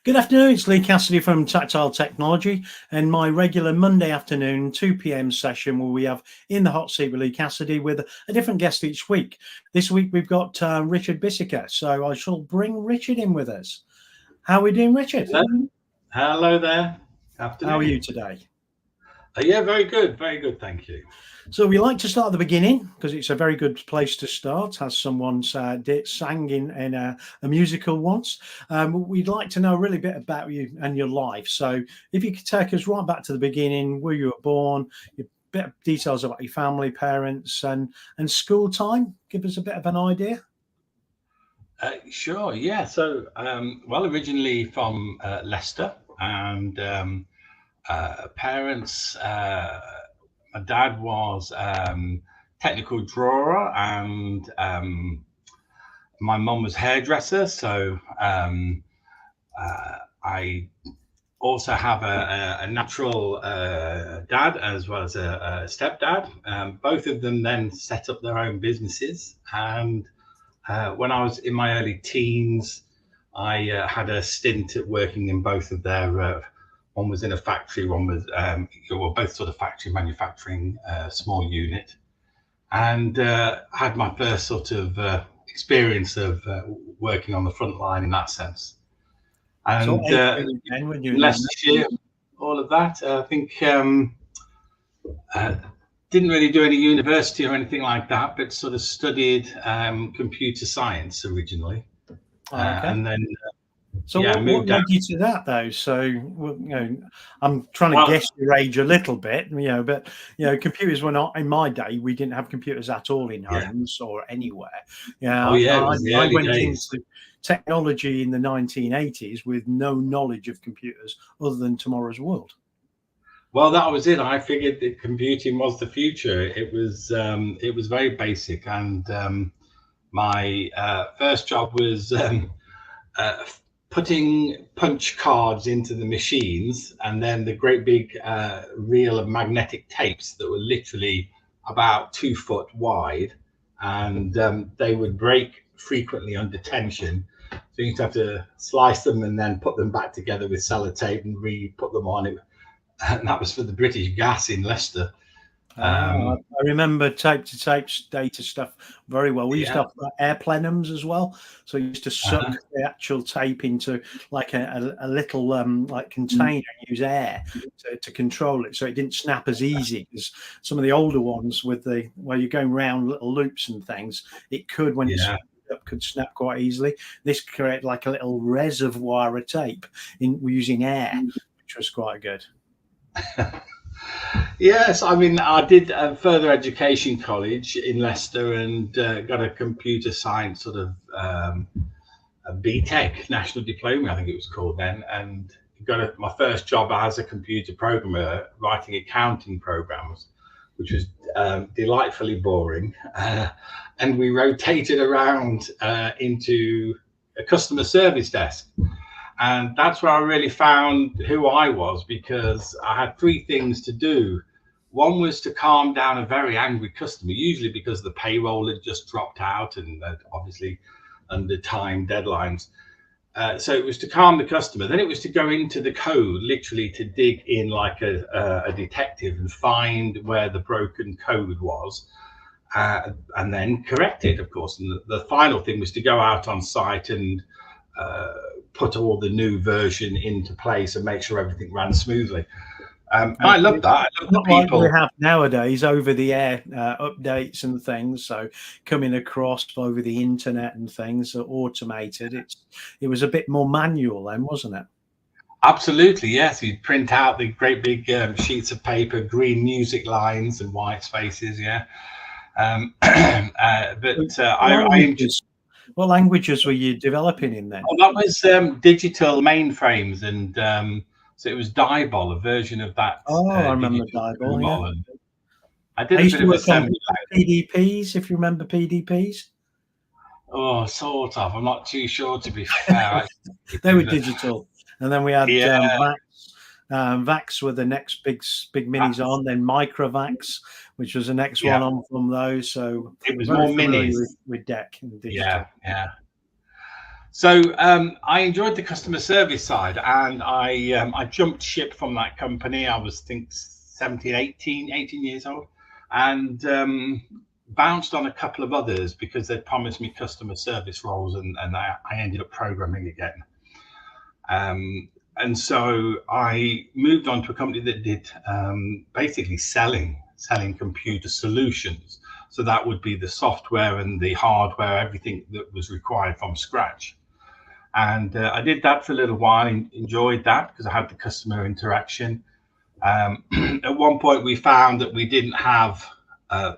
Good afternoon, it's Lee Cassidy from Tactile Technology and my regular Monday afternoon 2 p.m. session where we have In the Hot Seat with Lee Cassidy with a different guest each week. This week we've got Richard Bisiker, so I shall bring Richard in with us. How are we doing, Richard? Hello there. Afternoon. How are you today? Yeah, very good, thank you. So we like to start at the beginning because it's a very good place to start, as someone sang in a musical once. We'd like to know a really bit about you and your life. So if you could take us right back to the beginning, where you were born, a bit of details about your family, parents, and school time. Give us a bit of an idea. Sure, yeah. So, originally from Leicester, and parents. My dad was technical drawer, and my mum was hairdresser. So I also have a natural dad as well as a stepdad. Both of them then set up their own businesses. And when I was in my early teens, I had a stint at working in both of their one was in a factory, one was, both sort of factory manufacturing, small unit, and had my first sort of experience of working on the front line in that sense. And so Leicestershire, all of that. I think didn't really do any university or anything like that, but sort of studied computer science originally, and then. So what led you to that, though? So, I'm trying to guess your age a little bit, but, computers were not, in my day, we didn't have computers at all in homes or anywhere. I went into technology in the 1980s with no knowledge of computers other than Tomorrow's World. Well, that was it. I figured that computing was the future. It was very basic. And my first job was putting punch cards into the machines, and then the great big reel of magnetic tapes that were literally about 2 foot wide, and they would break frequently under tension. So you used to have to slice them and then put them back together with sellotape and re-put them on it. And that was for the British Gas in Leicester. I remember tape-to-tape data stuff very well. We used to have air plenums as well, so you used to suck the actual tape into like a little like container and use air to control it, so it didn't snap as easy as some of the older ones with where you're going round little loops and things. It could, when you up, could snap quite easily. This created like a little reservoir of tape using air, which was quite good. Yes, I mean, I did a further education college in Leicester and got a computer science sort of a BTEC national diploma, I think it was called then, and got my first job as a computer programmer writing accounting programs, which was delightfully boring. And we rotated around into a customer service desk. And that's where I really found who I was, because I had 3 things to do. One was to calm down a very angry customer, usually because the payroll had just dropped out and obviously under time deadlines. So it was to calm the customer. Then it was to go into the code, literally to dig in like a detective and find where the broken code was, and then correct it, of course. And the final thing was to go out on site and put all the new version into place and make sure everything ran smoothly. I love that. I love the people. Like we have nowadays over the air updates and things, so coming across over the internet and things are automated. It was a bit more manual then, wasn't it? Absolutely, yes. You'd print out the great big sheets of paper, green music lines and white spaces, What languages were you developing in then? Well, that was digital mainframes, and so it was Diebol, a version of that. I remember Diebol. Yeah. I did a bit of assembly. PDPs, if you remember PDPs. Oh, sort of. I'm not too sure, to be fair. They were digital, and then we had VAX. VAX were the next big minis on, then Microvax, which was the next one on from those. So it was more minis with DEC and digital. Yeah. So I enjoyed the customer service side, and I jumped ship from that company. I was, I think, 17, 18 years old, and bounced on a couple of others because they promised me customer service roles, and I ended up programming again. And so I moved on to a company that did basically selling computer solutions. So that would be the software and the hardware, everything that was required from scratch. And I did that for a little while, enjoyed that because I had the customer interaction. At one point, we found that we didn't have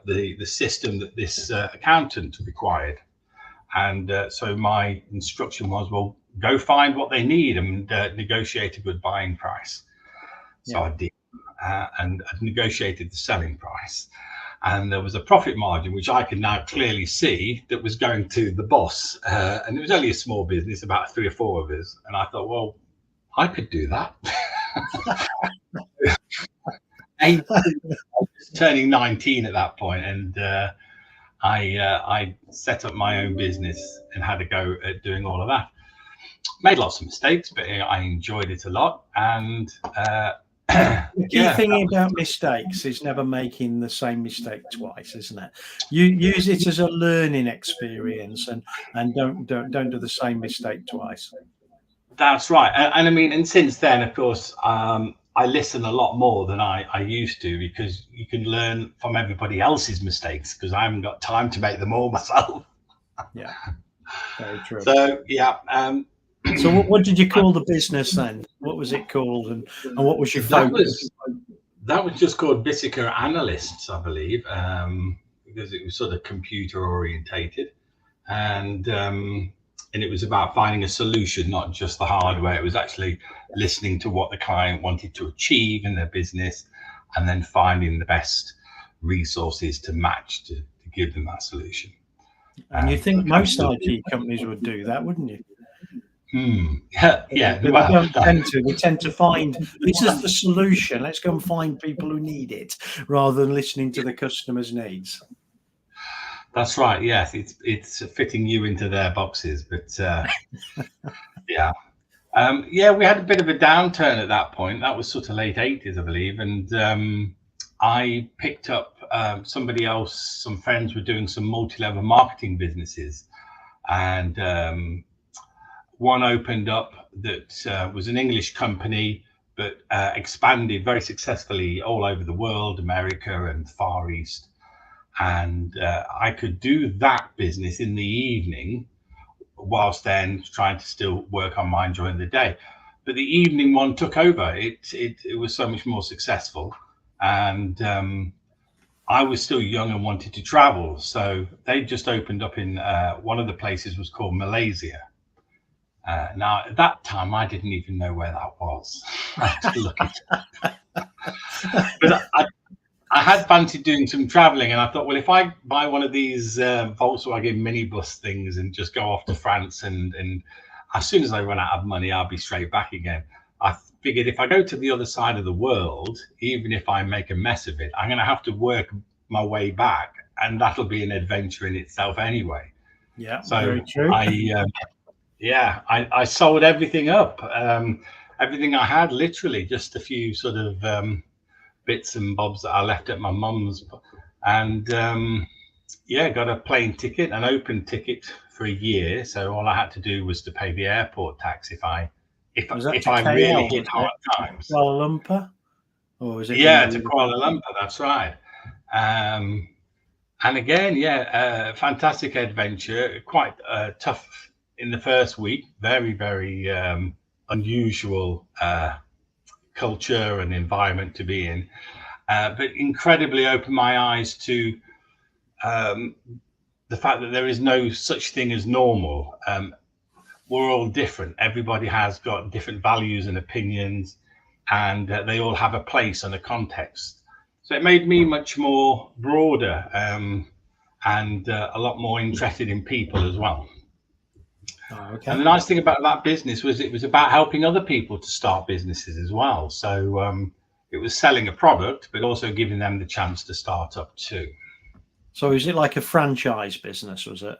the system that this accountant required. And so my instruction was, well, go find what they need and negotiate a good buying price. So I did, and I negotiated the selling price. And there was a profit margin, which I can now clearly see, that was going to the boss. And it was only a small business, about 3 or 4 of us. And I thought, well, I could do that. I was turning 19 at that point, and I set up my own business and had a go at doing all of that. Made lots of mistakes, but I enjoyed it a lot. And the key thing about mistakes is never making the same mistake twice, isn't it? You use it as a learning experience, and don't do the same mistake twice. That's right. And I mean, and since then, of course, I listen a lot more than I used to, because you can learn from everybody else's mistakes, because I haven't got time to make them all myself. Yeah, very true. So yeah. So what did you call the business then? What was it called, and what was your focus? That was just called Bisiker Analysts, I believe, because it was sort of computer orientated, and it was about finding a solution, not just the hardware. It was actually listening to what the client wanted to achieve in their business, and then finding the best resources to match to give them that solution. And you think most IT companies would do that, wouldn't you? Yeah. But well, we tend to find this is the solution. Let's go and find people who need it, rather than listening to the customer's needs. That's right. Yes, it's fitting you into their boxes, but yeah. We had a bit of a downturn at that point. That was sort of late 80s, I believe, and I picked up somebody else. Some friends were doing some multi-level marketing businesses, and one opened up that was an English company, but expanded very successfully all over the world, America and Far East. And I could do that business in the evening, whilst then trying to still work on mine during the day. But the evening one took over. It was so much more successful, and I was still young and wanted to travel. So they just opened up in one of the places was called Malaysia. Now at that time I didn't even know where that was. I had to look it up. But I had fancied doing some traveling, and I thought, well, if I buy one of these Volkswagen minibus things and just go off to France, and as soon as I run out of money, I'll be straight back again. I figured if I go to the other side of the world, even if I make a mess of it, I'm going to have to work my way back, and that'll be an adventure in itself anyway. Yeah, so very true. I sold everything up, everything I had, literally just a few sort of bits and bobs that I left at my mum's, and got a plane ticket, an open ticket for a year. So all I had to do was to pay the airport tax if I really hit hard times. Kuala Lumpur, or was it? Yeah, to Kuala Lumpur. That's right. And again, fantastic adventure. Quite tough in the first week. Very, very unusual culture and environment to be in, but incredibly opened my eyes to the fact that there is no such thing as normal. We're all different. Everybody has got different values and opinions, and they all have a place and a context. So it made me much more broader and a lot more interested in people as well. Oh, okay. And the nice thing about that business was it was about helping other people to start businesses as well. So it was selling a product, but also giving them the chance to start up too. So is it like a franchise business, was it?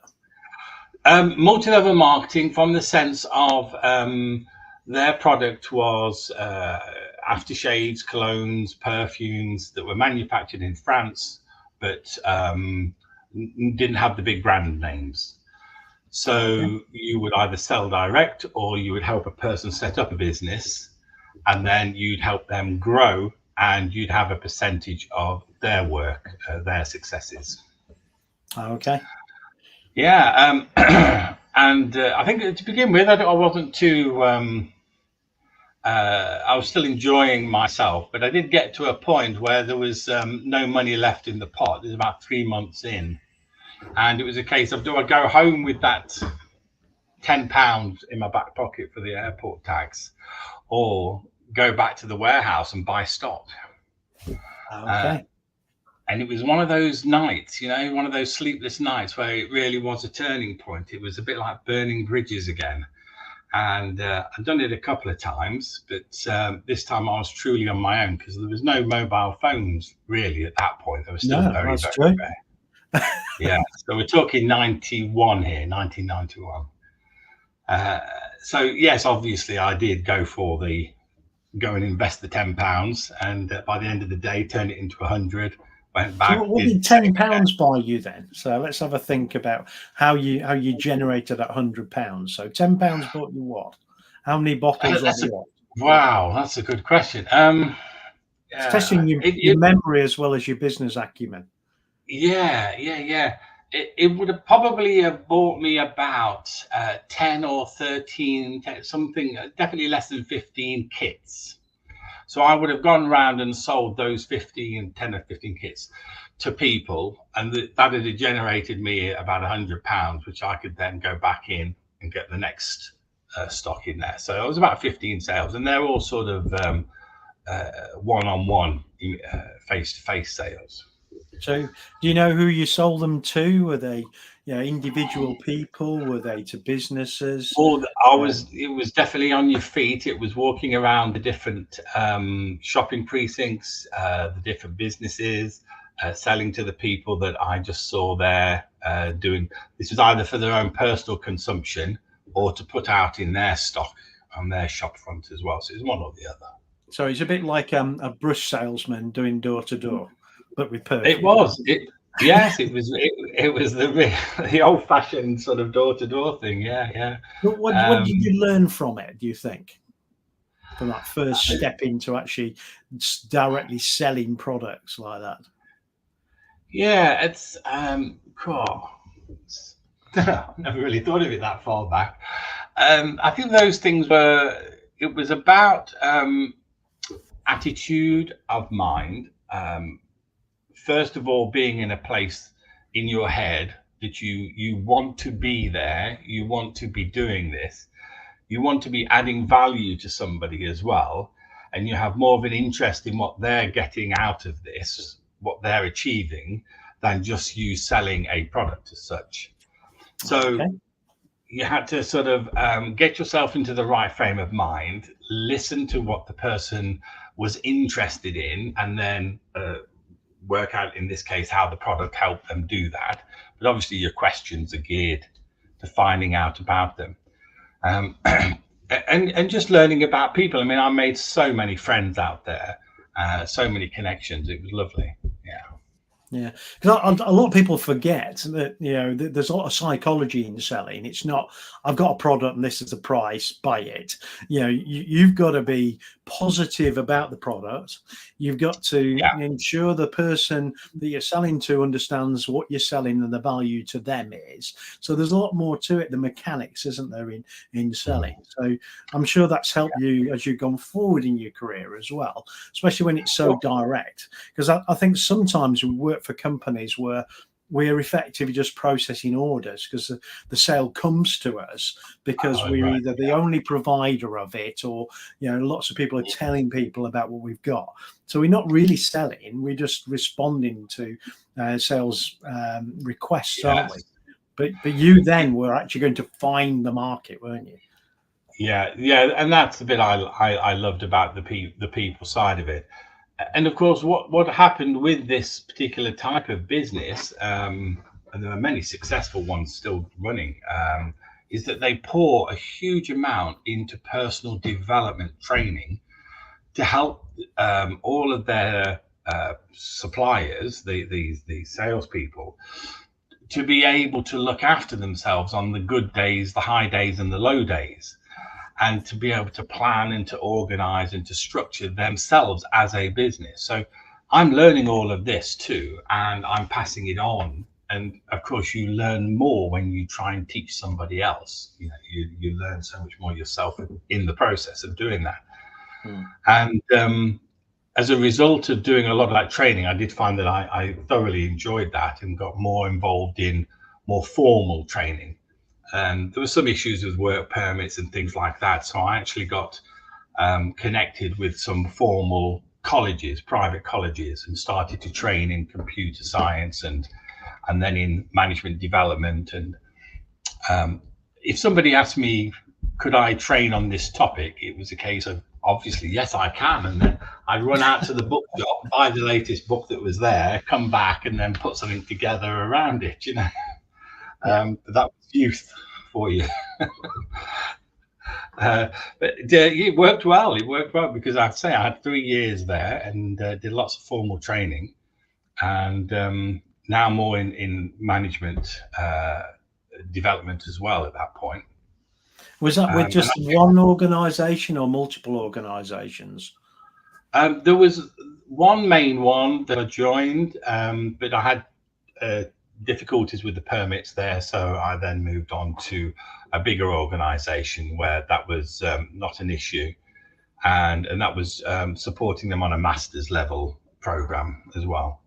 Multi-level marketing, from the sense of their product was aftershaves, colognes, perfumes that were manufactured in France, but didn't have the big brand names. So you would either sell direct, or you would help a person set up a business, and then you'd help them grow, and you'd have a percentage of their work, their successes. Okay. Yeah, and I think to begin with, I wasn't too. I was still enjoying myself, but I did get to a point where there was no money left in the pot. It was about 3 months in, and it was a case of, do I go home with that £10 in my back pocket for the airport tax, or go back to the warehouse and buy stock? Okay. And it was one of those nights, one of those sleepless nights where it really was a turning point. It was a bit like burning bridges again. And I've done it a couple of times, but this time I was truly on my own, because there was no mobile phones really at that point. They were still very rare. Yeah, so we're talking 91 here, 1991. So yes, obviously I did go and invest the £10, and by the end of the day, turn it into 100. Went back. So what did £10 buy you then? So let's have a think about how you generated that £100. So £10 bought you what? How many bottles of what? Wow, that's a good question. It's testing your memory as well as your business acumen. Yeah. It would have probably bought me about 10 or 13, something, definitely less than 15 kits. So I would have gone around and sold those 10 or 15 kits to people, and that had generated me about £100, which I could then go back in and get the next stock in there. So it was about 15 sales, and they're all sort of one-on-one, face-to-face sales. So do you know who you sold them to? Were they individual people? Were they to businesses? Well, it was definitely on your feet. It was walking around the different shopping precincts, the different businesses, selling to the people that I just saw there doing. This was either for their own personal consumption or to put out in their stock on their shop front as well. So it was one or the other. So it's a bit like a brush salesman doing door to door, but with perfume. It was. Yes, it was. It was the old-fashioned sort of door-to-door thing. Yeah. But what did you learn from it? Do you think, from that first step into actually directly selling products like that? Yeah, it's cool. I've never really thought of it that far back. I think those things it was about attitude of mind. First of all, being in a place in your head that you want to be there, you want to be doing this, you want to be adding value to somebody as well, and you have more of an interest in what they're getting out of this, what they're achieving, than just you selling a product as such. So you had to sort of get yourself into the right frame of mind, listen to what the person was interested in, and then work out, in this case, how the product helped them do that. But obviously your questions are geared to finding out about them, and just learning about people. I mean, I made so many friends out there, so many connections. It was lovely. Yeah, because a lot of people forget that there's a lot of psychology in selling. It's not, I've got a product and this is the price, buy it. You've got to be positive about the product. You've got to ensure the person that you're selling to understands what you're selling and the value to them is. So there's a lot more to it than mechanics, isn't there, in selling? So I'm sure that's helped you as you've gone forward in your career as well, especially when it's so direct. Because I think sometimes we work for companies where we're effectively just processing orders, because the sale comes to us because we're either the only provider of it, or lots of people are telling people about what we've got. So we're not really selling, we're just responding to sales requests, aren't we? But you then were actually going to find the market, weren't you? Yeah, and that's the bit I loved about the people side of it. And of course, what happened with this particular type of business, and there are many successful ones still running, is that they pour a huge amount into personal development training to help all of their suppliers, the salespeople, to be able to look after themselves on the good days, the high days, and the low days, and to be able to plan and to organize and to structure themselves as a business. So I'm learning all of this too, and I'm passing it on. And of course, you learn more when you try and teach somebody else. You know, you learn so much more yourself in the process of doing that. And as a result of doing a lot of that training, I did find that I thoroughly enjoyed that and got more involved in more formal training. And there were some issues with work permits and things like that. So I actually got connected with some formal colleges, private colleges, and started to train in computer science and then in management development. And if somebody asked me, could I train on this topic? It was a case of, obviously, yes, I can. And then I'd run out to the bookshop, buy the latest book that was there, come back, and then put something together around it, you know. But that was youth for you. But it worked well. It worked well because I'd say I had 3 years there and did lots of formal training, and now more in management development as well at that point. Was that with just one organisation or multiple organisations? There was one main one that I joined, but I had difficulties with the permits there, so I then moved on to a bigger organisation where that was not an issue, and that was supporting them on a master's level program as well.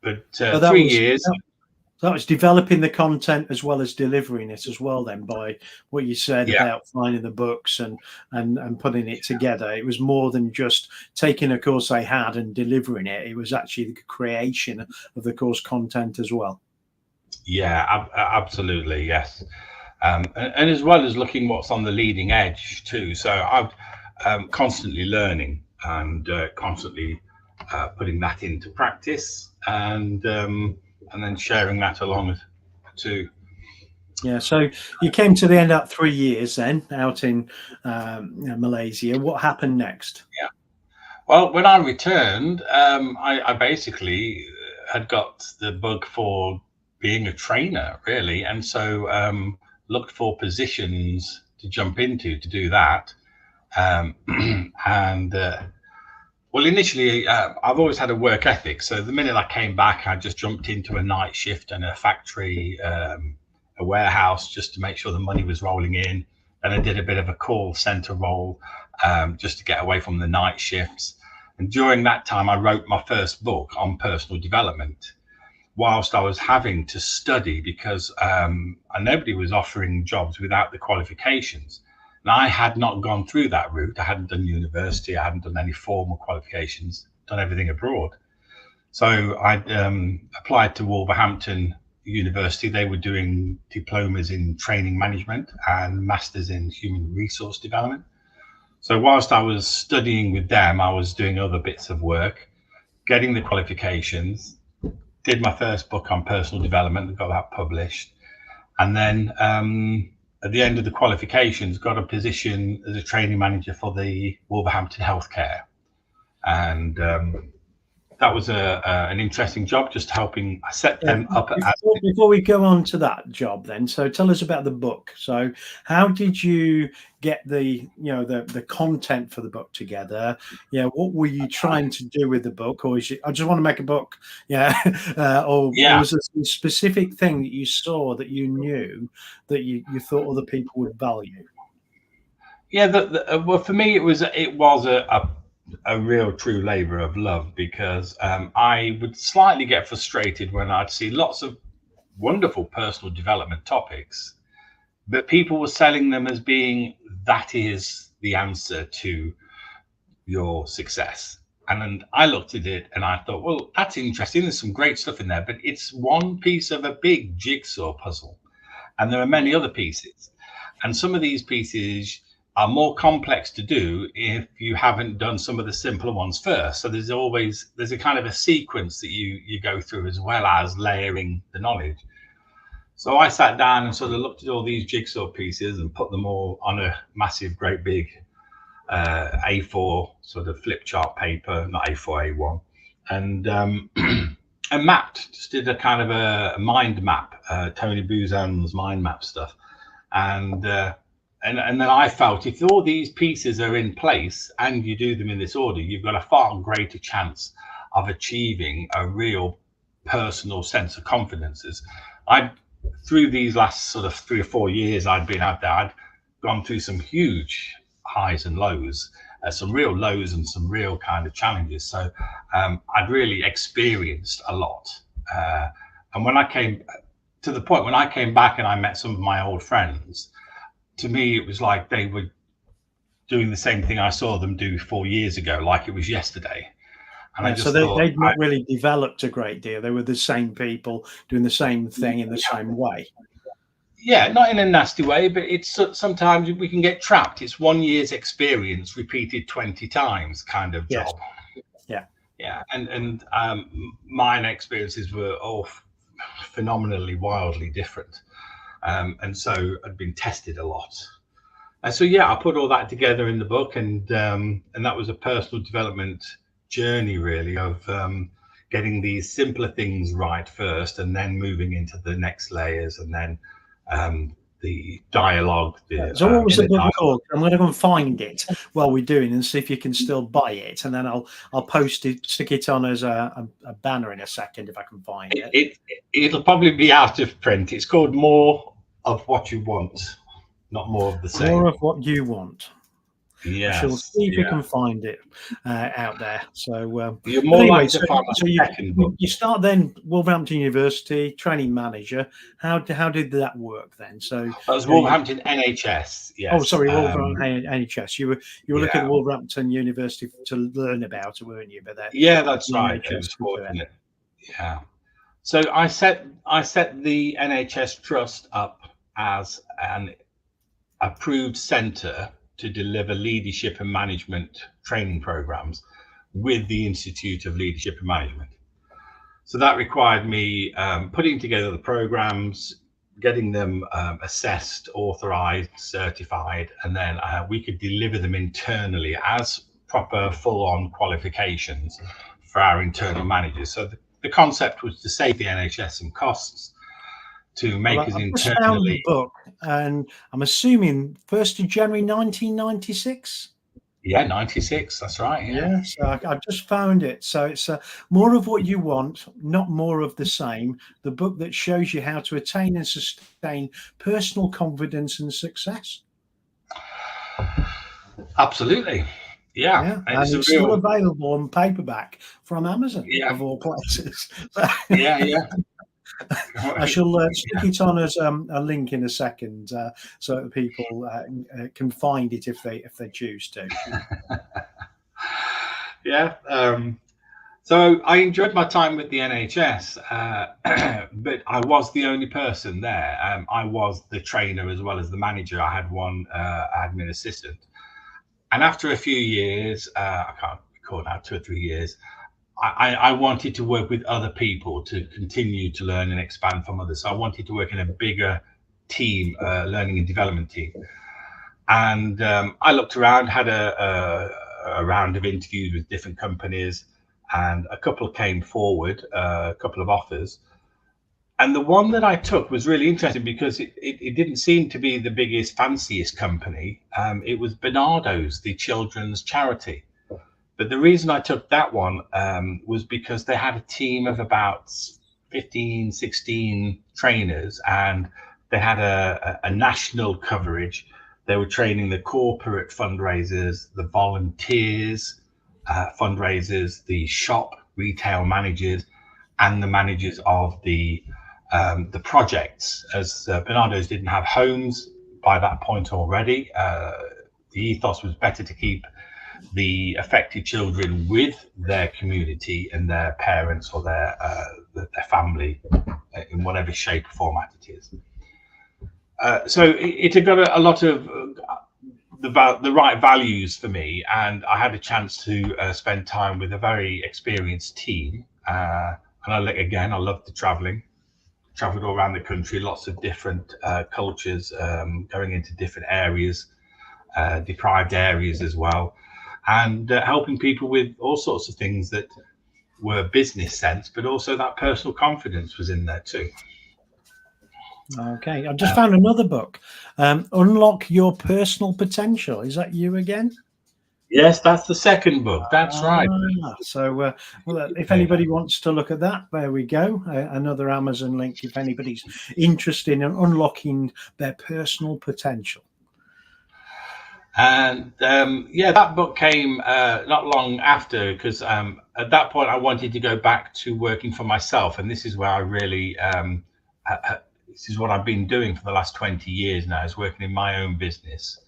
But so 3 years. That was developing the content as well as delivering it as well, then, by what you said about finding the books and putting it together. It was more than just taking a course they had and delivering it. It was actually the creation of the course content as well. Yeah, absolutely, yes. And as well as looking what's on the leading edge too. So I'm constantly learning and constantly putting that into practice, and then sharing that along too. Yeah, so you came to the end of 3 years then out in Malaysia. What happened next? Yeah, well, when I returned, I basically had got the bug for being a trainer, really, and so looked for positions to jump into to do that. Well, initially, I've always had a work ethic. So the minute I came back, I just jumped into a night shift in a factory, a warehouse, just to make sure the money was rolling in. Then I did a bit of a call center role, just to get away from the night shifts. And during that time, I wrote my first book on personal development, whilst I was having to study because nobody was offering jobs without the qualifications. And I had not gone through that route. I hadn't done university. I hadn't done any formal qualifications, done everything abroad. So I'd applied to Wolverhampton University. They were doing diplomas in training management and masters in human resource development. So whilst I was studying with them, I was doing other bits of work, getting the qualifications, did my first book on personal development, got that published. And then at the end of the qualifications, got a position as a training manager for the Wolverhampton Healthcare. And that was an interesting job, just helping set them up. Before we go on to that job then, so tell us about the book. So how did you get the content for the book together? What were you trying to do with the book? Or is it, I just want to make a book? Or was there a specific thing that you saw that you knew that you thought other people would value? Well, for me, it was a real true labor of love, because I would slightly get frustrated when I'd see lots of wonderful personal development topics, but people were selling them as being, that is the answer to your success. And I looked at it and I thought, well, that's interesting. There's some great stuff in there, but it's one piece of a big jigsaw puzzle. And there are many other pieces. And some of these pieces are more complex to do if you haven't done some of the simpler ones first. So there's a kind of a sequence that you go through, as well as layering the knowledge. So I sat down and sort of looked at all these jigsaw pieces and put them all on a massive, great big A4 sort of flip chart paper, not A4, A1, and and mapped, just did a kind of a mind map, Tony Buzan's mind map stuff. And then I felt, if all these pieces are in place and you do them in this order, you've got a far greater chance of achieving a real personal sense of confidence. Through these last sort of 3 or 4 years I'd been out there, I'd gone through some huge highs and lows, some real lows and some real kind of challenges. So I'd really experienced a lot. And when I came to the point, when I came back and I met some of my old friends, to me, it was like they were doing the same thing I saw them do 4 years ago, like it was yesterday. And I just they'd not really developed a great deal. They were the same people doing the same thing in the same way. Yeah, not in a nasty way, but it's sometimes we can get trapped. It's 1 year's experience repeated 20 times kind of job. Yes. Yeah. And mine experiences were all phenomenally, wildly different. And so I'd been tested a lot. And so, yeah, I put all that together in the book, and that was a personal development journey, really, of getting these simpler things right first, and then moving into the next layers, and then the dialogue. So what was the book called? I'm going to go and find it while we're doing and see if you can still buy it, and then I'll post it, stick it on as a banner in a second if I can find it. It'll probably be out of print. It's called More of What You Want, not More of the Same. More of What You Want. Yes, I shall see if you can find it out there. So you're more likely to find my second book. You start then Wolverhampton University, training manager. How did that work then? So that was Wolverhampton NHS. Yes. Oh, sorry, Wolverhampton NHS. You were looking at Wolverhampton University to learn about it, weren't you? But yeah, that's right. It was fortunate. Yeah. So I set the NHS Trust up as an approved centre to deliver leadership and management training programs with the Institute of Leadership and Management. So that required me putting together the programs, getting them assessed, authorized, certified, and then we could deliver them internally as proper full-on qualifications for our internal managers. So the concept was to save the NHS some costs, to make us internally. I just found the book, and I'm assuming 1st of January 1996. Yeah, 96. That's right. Yeah. So I've just found it. So it's More of What You Want, Not More of the Same. The book that shows you how to attain and sustain personal confidence and success. Absolutely. Yeah. And it's still available on paperback from Amazon, of all places. Yeah. I shall stick it on as a link in a second, so that people can find it if they choose to. Yeah. So I enjoyed my time with the NHS, but I was the only person there. I was the trainer as well as the manager. I had one admin assistant, and after a few years, I can't recall now, 2 or 3 years. I wanted to work with other people to continue to learn and expand from others. So I wanted to work in a bigger team, learning and development team. And I looked around, had a round of interviews with different companies, and a couple came forward, a couple of offers. And the one that I took was really interesting because it didn't seem to be the biggest, fanciest company. It was Bernardo's, the children's charity. But the reason I took that one was because they had a team of about 15, 16 trainers, and they had a national coverage. They were training the corporate fundraisers, the volunteers, fundraisers, the shop retail managers, and the managers of the projects. As Bernardo's didn't have homes by that point already, the ethos was better to keep the affected children with their community and their parents or their family in whatever shape or format it is. So it had got a lot of the right values for me, and I had a chance to spend time with a very experienced team. And I love the traveling. Traveled all around the country, lots of different cultures, going into different areas, deprived areas as well, and helping people with all sorts of things that were business sense, but also that personal confidence was in there too. Okay, I've just found another book, Unlock Your Personal Potential. Is that you again? Yes, that's the second book. That's right. So, well, if anybody wants to look at that, there we go. Another Amazon link if anybody's interested in unlocking their personal potential. And that book came not long after, because at that point I wanted to go back to working for myself, and this is where I really this is what I've been doing for the last 20 years now, is working in my own business,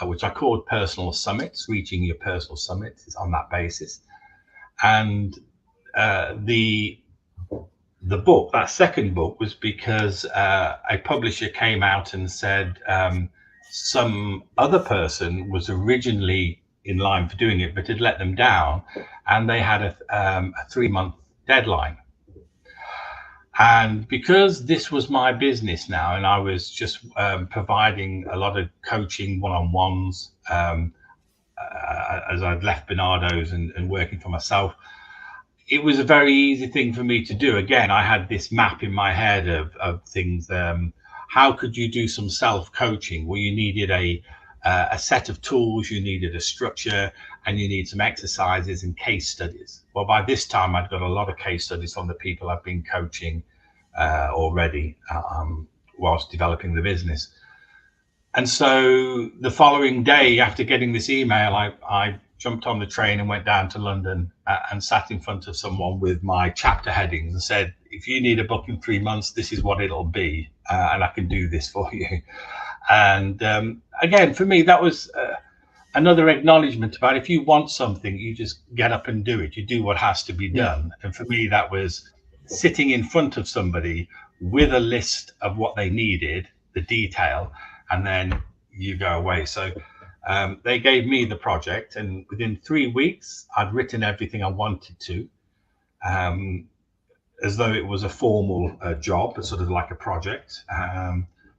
which I called Personal Summits. Reaching Your Personal Summit is on that basis. And the book, that second book, was because a publisher came out and said some other person was originally in line for doing it, but had let them down, and they had a 3-month deadline. And because this was my business now, and I was just providing a lot of coaching one-on-ones as I'd left Bernardo's and working for myself, it was a very easy thing for me to do. Again, I had this map in my head of things. How could you do some self-coaching? Well, you needed a set of tools, you needed a structure, and you need some exercises and case studies. Well, by this time, I'd got a lot of case studies from the people I've been coaching already whilst developing the business. And so the following day, after getting this email, I jumped on the train and went down to London and sat in front of someone with my chapter headings and said, if you need a book in 3 months, this is what it'll be, and I can do this for you. And again, for me, that was another acknowledgement about, if you want something, you just get up and do it. You do what has to be done. And for me, that was sitting in front of somebody with a list of what they needed, the detail, and then you go away. So they gave me the project, and within 3 weeks, I'd written everything I wanted to, as though it was a formal job, sort of like a project.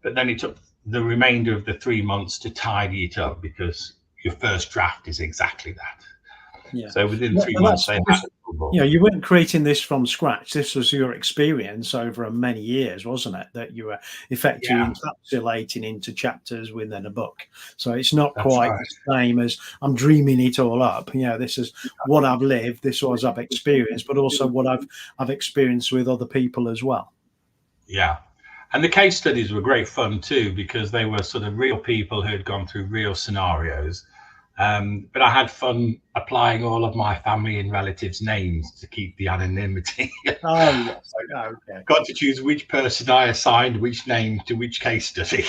But then it took the remainder of the 3 months to tidy it up, because your first draft is exactly that. Yeah. So within 3 months, they had it. You weren't creating this from scratch. This was your experience over many years, wasn't it? That you were effectively encapsulating into chapters within a book. So it's not quite the same as I'm dreaming it all up. This is what I've lived. This was I've experienced, but also what I've experienced with other people as well. Yeah. And the case studies were great fun too, because they were sort of real people who had gone through real scenarios. But I had fun applying all of my family and relatives' names to keep the anonymity. Oh, yes. Okay. Got to choose which person I assigned which name to which case study.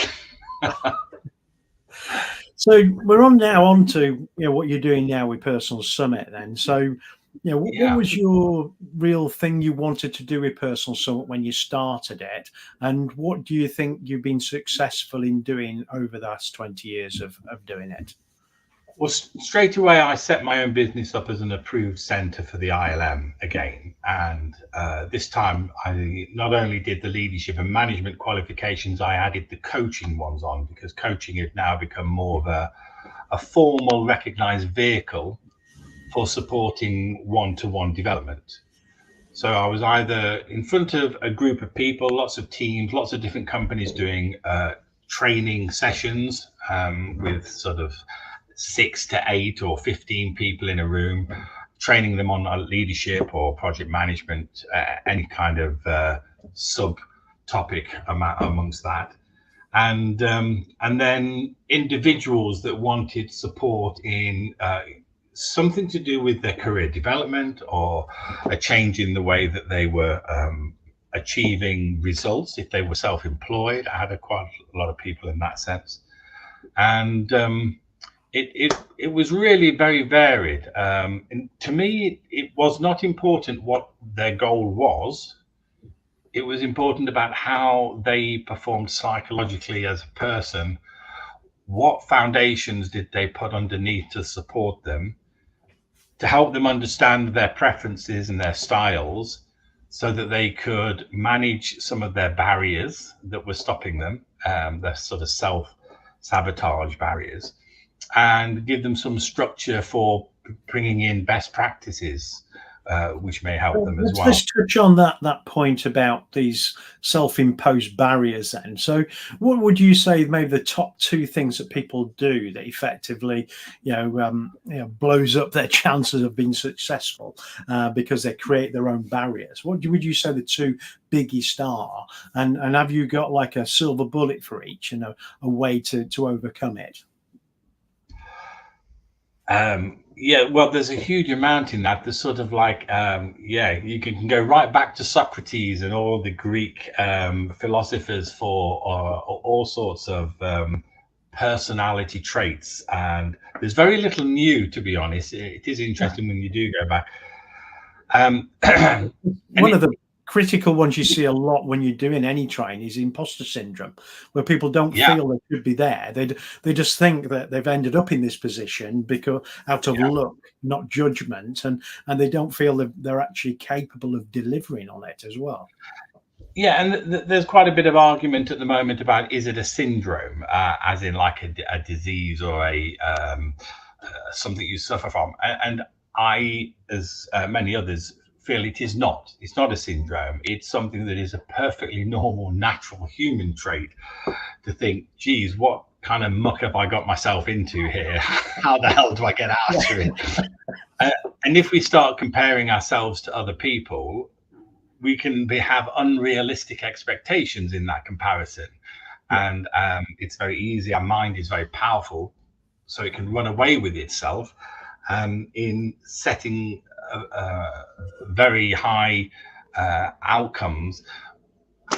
So we're on to what you're doing now with Personal Summit then. So what was your real thing you wanted to do with Personal Summit when you started it, and what do you think you've been successful in doing over the last 20 years of doing it? Well, straight away, I set my own business up as an approved centre for the ILM again. And this time, I not only did the leadership and management qualifications, I added the coaching ones on, because coaching has now become more of a formal, recognised vehicle for supporting one-to-one development. So I was either in front of a group of people, lots of teams, lots of different companies doing training sessions with sort of 6 to 8 or 15 people in a room, training them on leadership or project management, any kind of sub-topic amongst that. And then individuals that wanted support in something to do with their career development, or a change in the way that they were achieving results if they were self-employed. I had quite a lot of people in that sense. And it was really very varied. And to me, it was not important what their goal was. It was important about how they performed psychologically as a person what foundations did they put underneath to support them, to help them understand their preferences and their styles, so that they could manage some of their barriers that were stopping them, their sort of self-sabotage barriers, and give them some structure for bringing in best practices, which may help them as well. Let's touch on that point about these self-imposed barriers then. So what would you say maybe the top two things that people do that effectively blows up their chances of being successful because they create their own barriers? What would you say the two biggest are, and have you got like a silver bullet for each and a way to overcome it? Yeah, well, there's a huge amount in that. There's sort of like, you can go right back to Socrates and all the Greek philosophers for all sorts of personality traits. And there's very little new, to be honest. It is interesting when you do go back. One of the critical ones you see a lot when you're doing any training is imposter syndrome, where people don't feel they should be there. They just think that they've ended up in this position because out of luck, not judgment, and they don't feel that they're actually capable of delivering on it as well. Yeah, and there's quite a bit of argument at the moment about, is it a syndrome, as in like a disease or a something you suffer from, and I, as many others, feel it is not. It's not a syndrome. It's something that is a perfectly normal, natural human trait to think, geez, what kind of muck have I got myself into here? How the hell do I get out of it? And if we start comparing ourselves to other people, we can have unrealistic expectations in that comparison. And it's very easy. Our mind is very powerful, so it can run away with itself in setting very high outcomes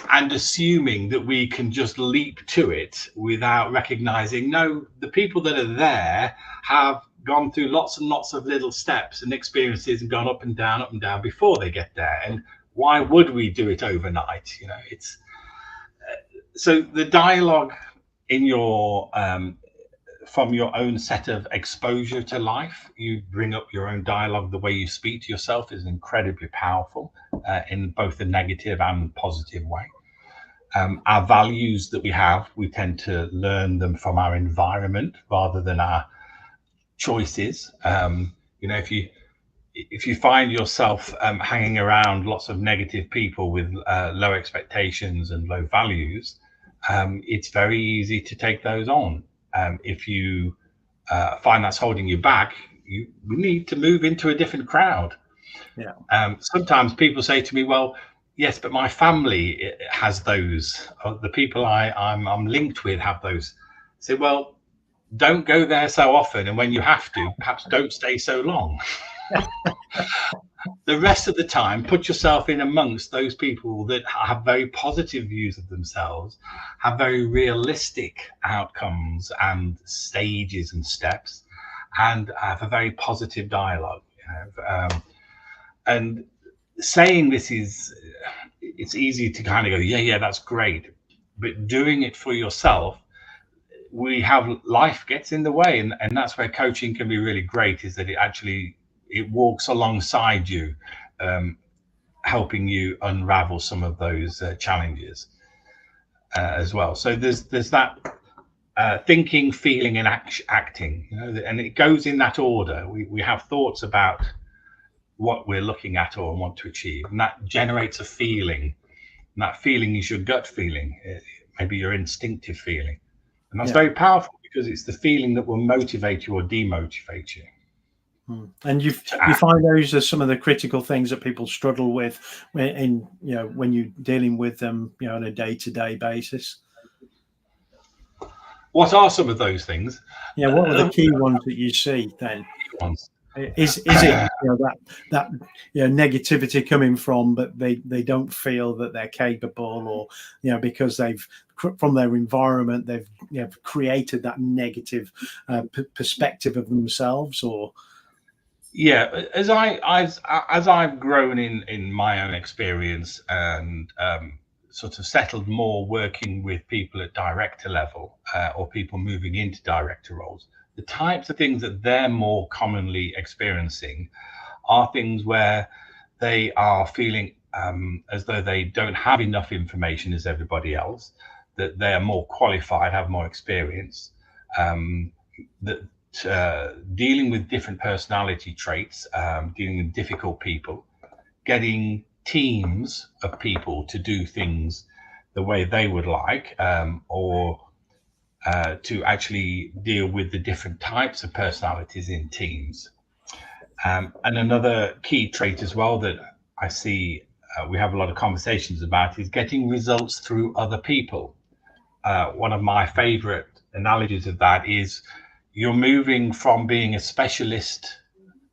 and assuming that we can just leap to it without recognizing, no, the people that are there have gone through lots and lots of little steps and experiences and gone up and down before they get there. And why would we do it overnight? It's so the dialogue in your from your own set of exposure to life, you bring up your own dialogue. The way you speak to yourself is incredibly powerful in both a negative and positive way. Our values that we tend to learn them from our environment rather than our choices. If you find yourself hanging around lots of negative people with low expectations and low values, it's very easy to take those on. If you find that's holding you back, we need to move into a different crowd. Sometimes people say to me, well, yes, but my family has those, the people I'm linked with have those. I say, well, don't go there so often, and when you have to, perhaps don't stay so long. The rest of the time, put yourself in amongst those people that have very positive views of themselves, have very realistic outcomes and stages and steps, and have a very positive dialogue. And saying this it's easy to kind of go, yeah, that's great, but doing it for yourself, life gets in the way, and that's where coaching can be really great, is that it walks alongside you, helping you unravel some of those challenges as well. So there's that thinking, feeling, and acting, and it goes in that order. We have thoughts about what we're looking at or want to achieve, and that generates a feeling. And that feeling is your gut feeling, maybe your instinctive feeling, and that's very powerful because it's the feeling that will motivate you or demotivate you. And you find those are some of the critical things that people struggle with when you're dealing with them, on a day-to-day basis. What are some of those things? What are the key ones that you see then? Is it that negativity coming from, but they don't feel that they're capable, or because they've from their environment they've created that negative perspective of themselves, or as I've grown in my own experience and sort of settled more working with people at director level or people moving into director roles, the types of things that they're more commonly experiencing are things where they are feeling as though they don't have enough information as everybody else, that they are more qualified, have more experience, that dealing with different personality traits, dealing with difficult people, getting teams of people to do things the way they would like, or to actually deal with the different types of personalities in teams. And another key trait as well that I see we have a lot of conversations about is getting results through other people. One of my favorite analogies of that is you're moving from being a specialist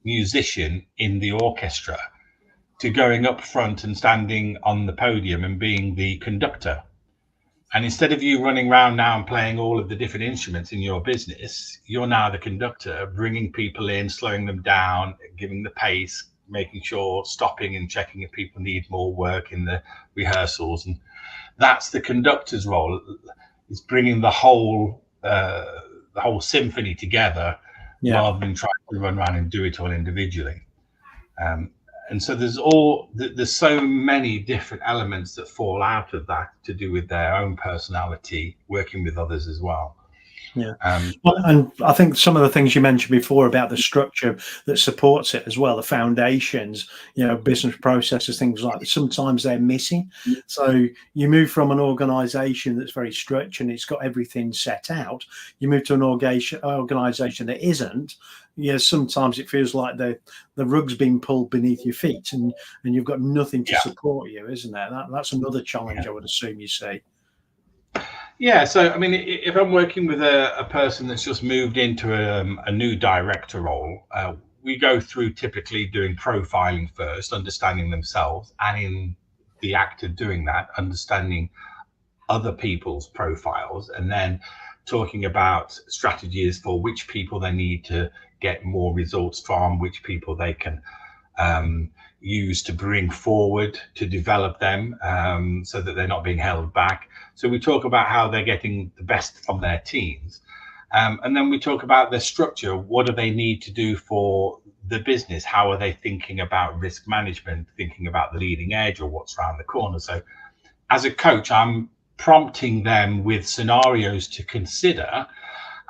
musician in the orchestra to going up front and standing on the podium and being the conductor. And instead of you running around now and playing all of the different instruments in your business, you're now the conductor, bringing people in, slowing them down, giving the pace, making sure, stopping and checking if people need more work in the rehearsals. And that's the conductor's role, is bringing the whole symphony together, rather than trying to run around and do it all individually. And so there's so many different elements that fall out of that to do with their own personality, working with others as well. Yeah. Well, and I think some of the things you mentioned before about the structure that supports it as well, the foundations, business processes, things like that, sometimes they're missing. So you move from an organization that's very structured and it's got everything set out, you move to an organization that isn't. Sometimes it feels like the rug's been pulled beneath your feet and you've got nothing to support you, isn't there? That's another challenge I would assume you see. Yeah, so I mean, if I'm working with a person that's just moved into a new director role, we go through typically doing profiling first, understanding themselves, and in the act of doing that, understanding other people's profiles, and then talking about strategies for which people they need to get more results from, which people they can use to bring forward to develop them, so that they're not being held back. So we talk about how they're getting the best from their teams, and then we talk about their structure. What do they need to do for the business? How are they thinking about risk management, thinking about the leading edge or what's around the corner? So as a coach, I'm prompting them with scenarios to consider,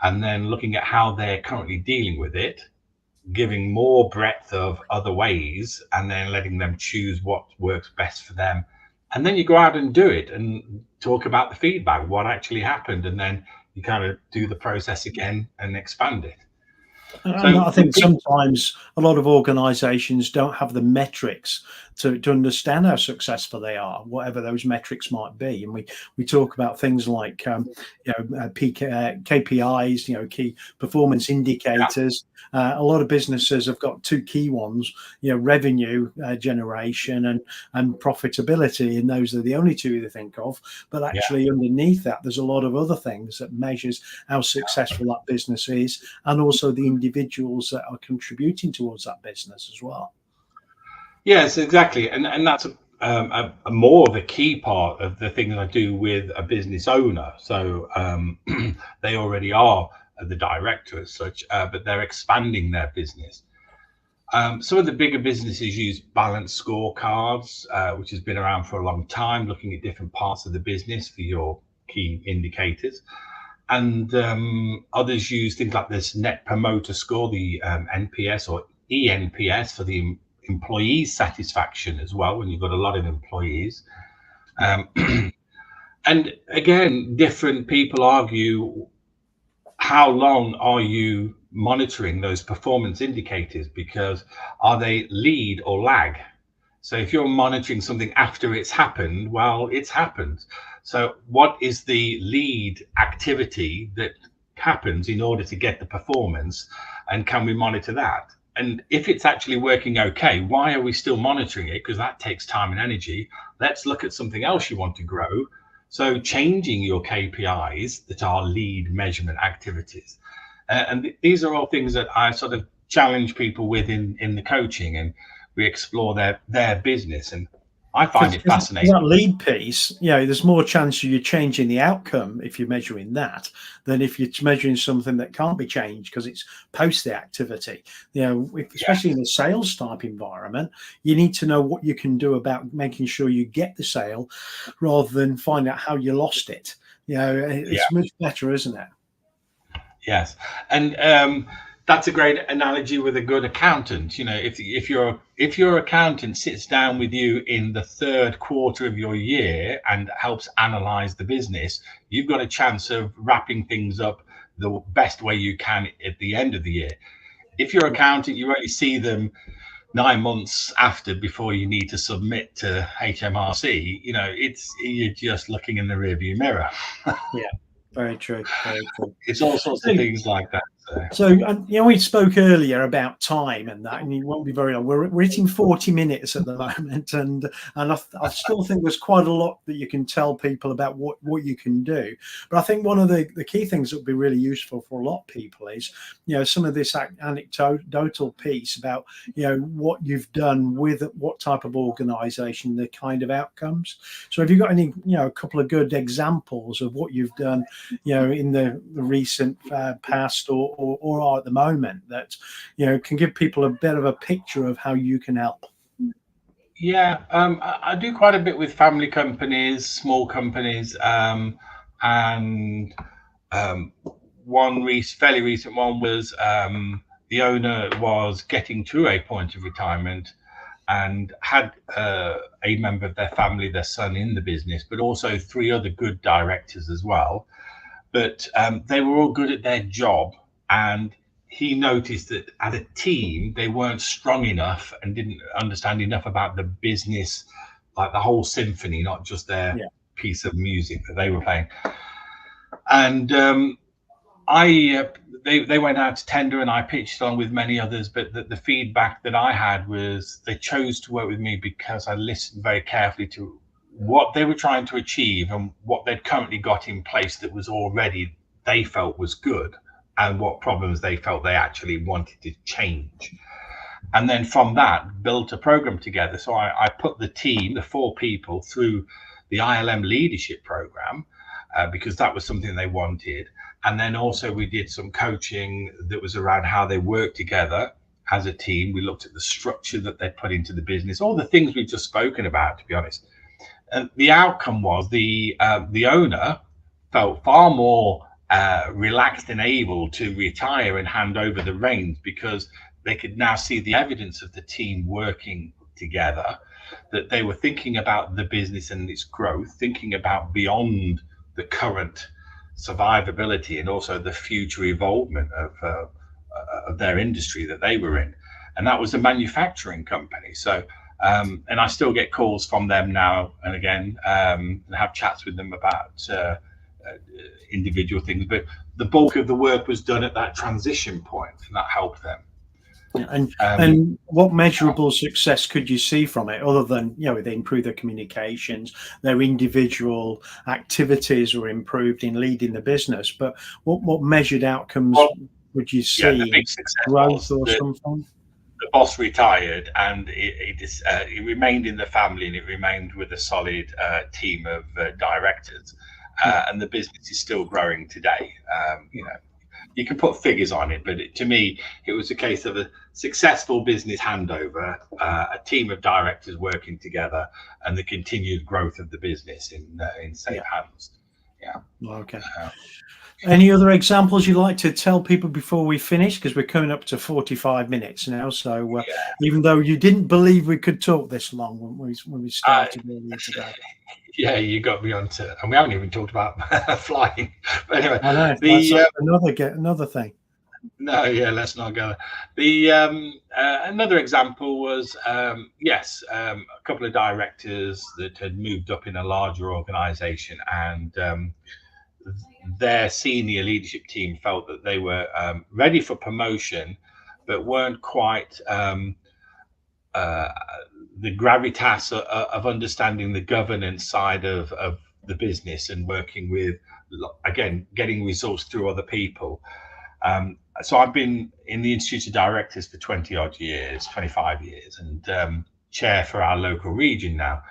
and then looking at how they're currently dealing with it, giving more breadth of other ways, and then letting them choose what works best for them. And then you go out and do it and talk about the feedback, what actually happened, and then you kind of do the process again and expand it. So I think sometimes a lot of organizations don't have the metrics to understand how successful they are, whatever those metrics might be. And we talk about things like KPIs, key performance indicators. A lot of businesses have got two key ones, revenue generation and profitability, and those are the only two they think of. But actually underneath that, there's a lot of other things that measures how successful that business is, and also the individuals that are contributing towards that business as well. Yes, exactly, and that's a more of a key part of the things I do with a business owner. So they already are the director as such, but they're expanding their business. Some of the bigger businesses use balanced scorecards, which has been around for a long time, looking at different parts of the business for your key indicators. And others use things like this Net Promoter Score, the NPS or ENPS for the employee satisfaction as well, when you've got a lot of employees. And again, different people argue, how long are you monitoring those performance indicators? Because are they lead or lag? So if you're monitoring something after it's happened, well, it's happened. So what is the lead activity that happens in order to get the performance, and can we monitor that? And if it's actually working okay, why are we still monitoring it? Because that takes time and energy. Let's look at something else you want to grow. So changing your KPIs that are lead measurement activities. And these are all things that I sort of challenge people with in the coaching, and we explore their business. And I find it fascinating. That lead piece, there's more chance of you changing the outcome if you're measuring that than if you're measuring something that can't be changed because it's post the activity. Especially in a sales type environment, you need to know what you can do about making sure you get the sale rather than find out how you lost it. It's much better, isn't it? Yes, and that's a great analogy with a good accountant. If your accountant sits down with you in the third quarter of your year and helps analyze the business, you've got a chance of wrapping things up the best way you can at the end of the year. If your accountant, you only see them 9 months after before you need to submit to HMRC, you're just looking in the rearview mirror. Yeah, very true. Very true. It's all sorts of things like that. So, we spoke earlier about time and that, and you won't be very long. We're hitting 40 minutes at the moment, and I still think there's quite a lot that you can tell people about what you can do. But I think one of the key things that would be really useful for a lot of people is, some of this anecdotal piece about, what you've done with what type of organisation, the kind of outcomes. So, have you got any, a couple of good examples of what you've done, in the recent past or at the moment that can give people a bit of a picture of how you can help? Yeah, I do quite a bit with family companies, small companies, and one fairly recent one was the owner was getting to a point of retirement and had a member of their family, their son, in the business, but also 3 other good directors as well. But they were all good at their job, and he noticed that as a team they weren't strong enough and didn't understand enough about the business, like the whole symphony, not just their piece of music that they were playing. And they went out to tender, and I pitched on with many others, but the feedback that I had was they chose to work with me because I listened very carefully to what they were trying to achieve and what they'd currently got in place that was already they felt was good, and what problems they felt they actually wanted to change. And then from that, built a program together. So I put the team, the 4 people, through the ILM leadership program because that was something they wanted. And then also we did some coaching that was around how they work together as a team. We looked at the structure that they put into the business, all the things we've just spoken about, to be honest. And the outcome was the owner felt far more relaxed and able to retire and hand over the reins because they could now see the evidence of the team working together, that they were thinking about the business and its growth, thinking about beyond the current survivability and also the future evolvement of their industry that they were in. And that was a manufacturing company. So and I still get calls from them now and again, and have chats with them about individual things. But the bulk of the work was done at that transition point, and that helped them. And what measurable success could you see from it, other than they improved their communications, their individual activities were improved in leading the business? But what measured outcomes would you see? The big success growth or something? The boss retired, and it remained in the family, and it remained with a solid team of directors, and the business is still growing today. You can put figures on it, but to me, it was a case of a successful business handover, a team of directors working together, and the continued growth of the business in safe hands. Yeah. Okay. Any other examples you'd like to tell people before we finish? Because we're coming up to 45 minutes now. So even though you didn't believe we could talk this long when we started earlier today. Yeah, you got me onto, and we haven't even talked about flying. But anyway, I know, another thing. No, yeah, let's not go there. Another example was a couple of directors that had moved up in a larger organization, and their senior leadership team felt that they were ready for promotion, but weren't quite the gravitas of understanding the governance side of the business and working with, again, getting results through other people. So I've been in the Institute of Directors for 20 odd years, 25 years. And chair for our local region now.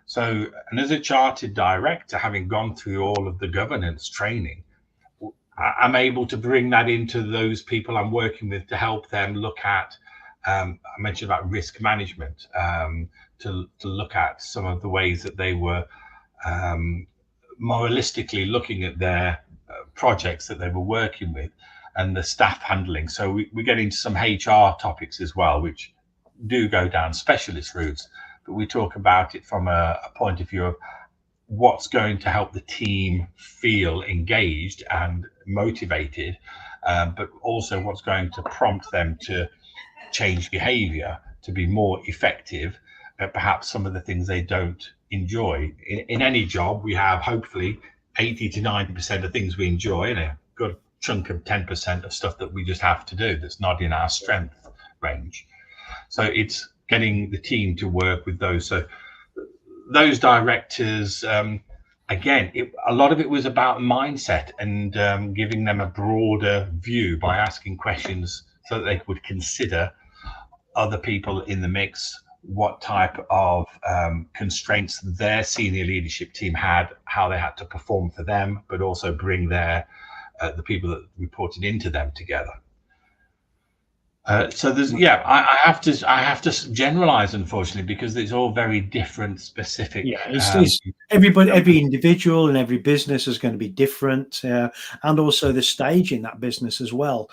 So, and as a chartered director, having gone through all of the governance training, I'm able to bring that into those people I'm working with to help them look at, I mentioned about risk management, to look at some of the ways that they were moralistically looking at their projects that they were working with and the staff handling. So we get into some HR topics as well, which do go down specialist routes, but we talk about it from a point of view of what's going to help the team feel engaged and motivated, but also what's going to prompt them to change behavior to be more effective at perhaps some of the things they don't enjoy. In any job, we have hopefully 80 to 90% of things we enjoy and a good chunk of 10% of stuff that we just have to do that's not in our strength range. So it's getting the team to work with those. So those directors, again, a lot of it was about mindset and giving them a broader view by asking questions so that they would consider other people in the mix, what type of constraints their senior leadership team had, how they had to perform for them, but also bring their the people that reported into them together. So there's, yeah, I have to generalize, unfortunately, because it's all very different, specific. Yeah, it's everybody, every individual and every business is going to be different, and also the stage in that business as well.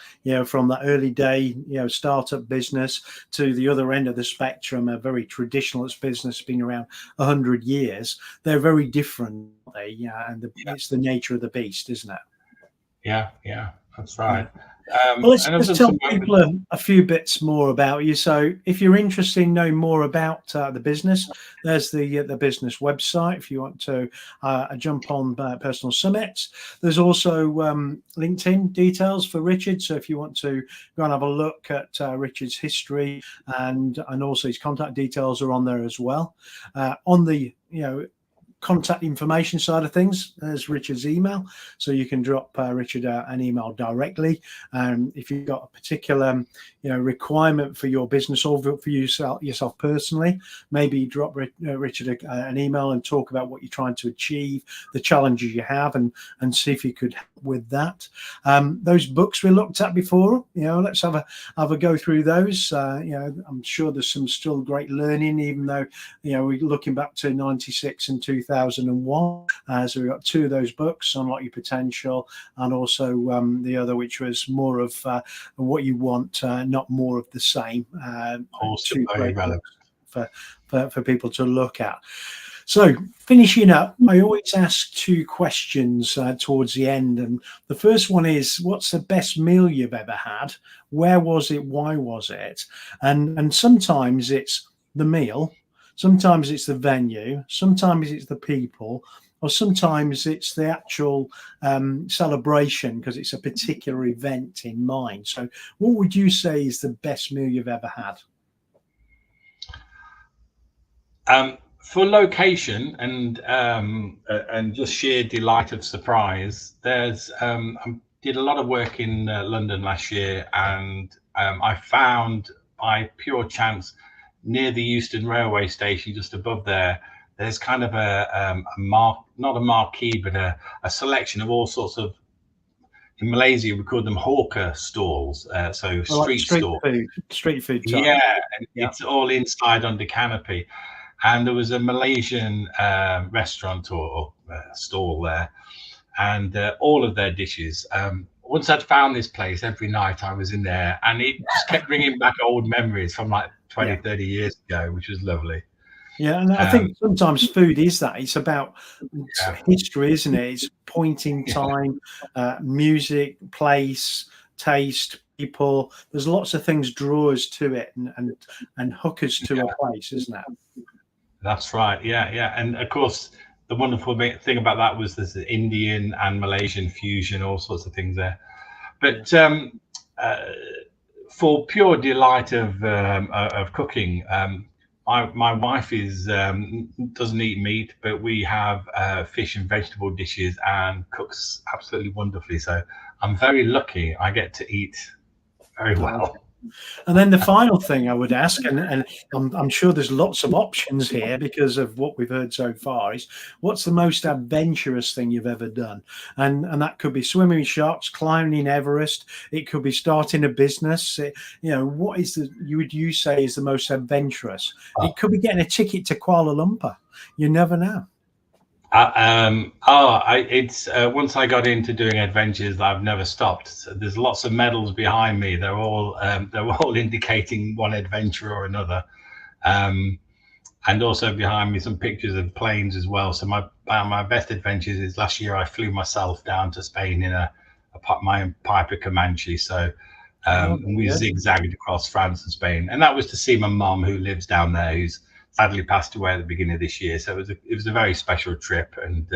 From the early day, startup business to the other end of the spectrum, a very traditional business been around 100 years. They're very different, it's the nature of the beast, isn't it? Yeah, that's right. Yeah. Well, let's tell people a few bits more about you. So if you're interested in knowing more about the business, there's the business website if you want to jump on Personal Summits. There's also LinkedIn details for Richard. So if you want to go and have a look at Richard's history and also his contact details are on there as well. On the, contact information side of things, there's Richard's email, so you can drop Richard an email directly. If you've got a particular requirement for your business or for yourself personally, maybe drop Richard an email and talk about what you're trying to achieve, the challenges you have, and see if you could help with that. Those books we looked at before, let's have a go through those. I'm sure there's some still great learning, even though we're looking back to 96 and 2001. So we've got two of those books, Unlock Your Potential, and also the other, which was more of what you want, not more of the same. Also very relevant for people to look at. So finishing up, I always ask two questions towards the end. And the first one is, what's the best meal you've ever had? Where was it? Why was it? And sometimes it's the meal. Sometimes it's the venue, sometimes it's the people, or sometimes it's the actual celebration because it's a particular event in mind. So what would you say is the best meal you've ever had? For location and just sheer delight of surprise, there's I did a lot of work in London last year, and I found by pure chance, near the Euston Railway Station, just above there's kind of not a marquee, but a selection of all sorts of, in Malaysia we call them hawker stalls, so street stall street food type. Yeah, and it's all inside under canopy. And there was a Malaysian restaurant or stall there, and all of their dishes. Once I'd found this place, every night I was in there, and it just kept bringing back old memories from like 20, 30 years ago, which was lovely. Yeah, and I think sometimes food is that. It's about history, isn't it? It's point in time, music, place, taste, people. There's lots of things draw us to it and hook us to a place, isn't it? That's right. Yeah. And of course, the wonderful thing about that was there's the Indian and Malaysian fusion, all sorts of things there. But for pure delight of cooking, my wife doesn't eat meat, but we have fish and vegetable dishes and cooks absolutely wonderfully. So I'm very lucky. I get to eat very well. And then the final thing I would ask, and I'm sure there's lots of options here because of what we've heard so far, is what's the most adventurous thing you've ever done? And that could be swimming with sharks, climbing Everest. It could be starting a business. What is you say is the most adventurous? It could be getting a ticket to Kuala Lumpur. You never know. Once I got into doing adventures, I've never stopped. So there's lots of medals behind me. They're all indicating one adventure or another, and also behind me some pictures of planes as well. So my best adventures is last year I flew myself down to Spain in my Piper Comanche. So we zigzagged across France and Spain, and that was to see my mum, who lives down there, who's sadly passed away at the beginning of this year. So it was a very special trip, and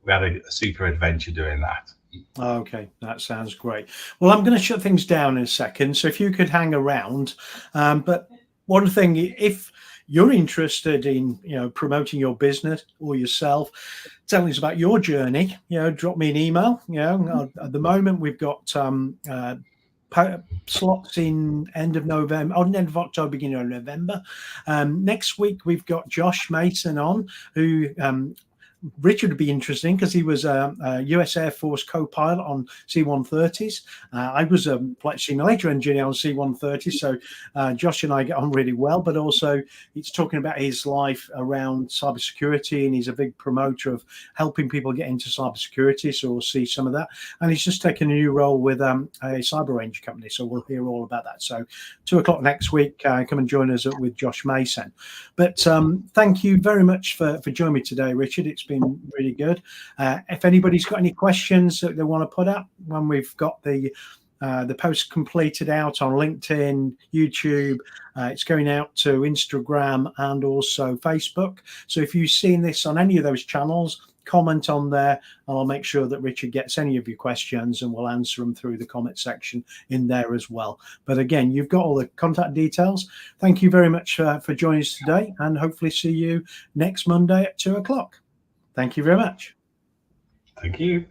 we had a super adventure doing that. Okay, that sounds great. Well, I'm going to shut things down in a second, so if you could hang around. But one thing, if you're interested in promoting your business or yourself, telling us about your journey, drop me an email. At the moment we've got slots in end of October, beginning of November. Next week we've got Josh Mason on, who Richard would be interesting because he was a US Air Force co-pilot on C-130s. I was a flight simulator engineer on C-130s, so Josh and I get on really well. But also, it's talking about his life around cybersecurity, and he's a big promoter of helping people get into cybersecurity. So we'll see some of that. And he's just taken a new role with a cyber range company, so we'll hear all about that. So 2 o'clock next week, come and join us with Josh Mason. But thank you very much for joining me today, Richard. It's been really good. If anybody's got any questions that they want to put up when we've got the post completed out on LinkedIn, YouTube, it's going out to Instagram and also Facebook. So if you've seen this on any of those channels, comment on there, and I'll make sure that Richard gets any of your questions and we'll answer them through the comment section in there as well. But again, you've got all the contact details. Thank you very much for joining us today, and hopefully see you next Monday at 2 o'clock. Thank you very much. Thank you.